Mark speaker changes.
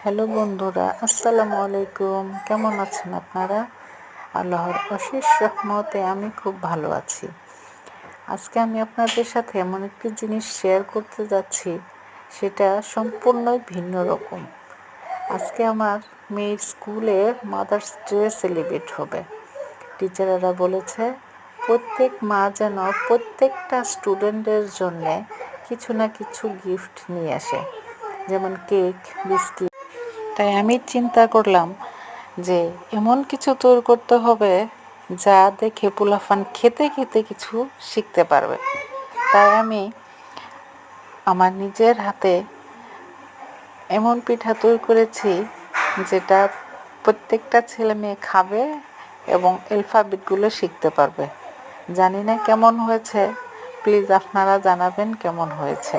Speaker 1: Hello বন্ধুরা, আসসালামু আলাইকুম। কেমন আছেন আপনারা? আল্লাহর অশেষ রহমতে আমি খুব ভালো আছি। আজকে আমি আপনাদের সাথে এমন একটি জিনিস শেয়ার করতে যাচ্ছি, সেটা সম্পূর্ণই ভিন্ন রকম। আজকে আমার মেয়ের স্কুলে মাদার্স ডে সেলিব্রেট হবে। টিচারেরা বলেছে প্রত্যেক মা যেন প্রত্যেকটা স্টুডেন্টের জন্যে কিছু না কিছু গিফট নিয়ে আসে, যেমন কেক, বিস্কিট। তাই আমি চিন্তা করলাম যে এমন কিছু তৈরি করতে হবে যা দেখে পোলাপান খেতে খেতে কিছু শিখতে পারবে। তাই আমি আমার নিজের হাতে এমন পিঠা তৈরি করেছি যেটা প্রত্যেকটা ছেলে মেয়ে খাবে এবং অ্যালফাবেটগুলো শিখতে পারবে। জানি না কেমন হয়েছে, প্লিজ আপনারা জানাবেন কেমন হয়েছে।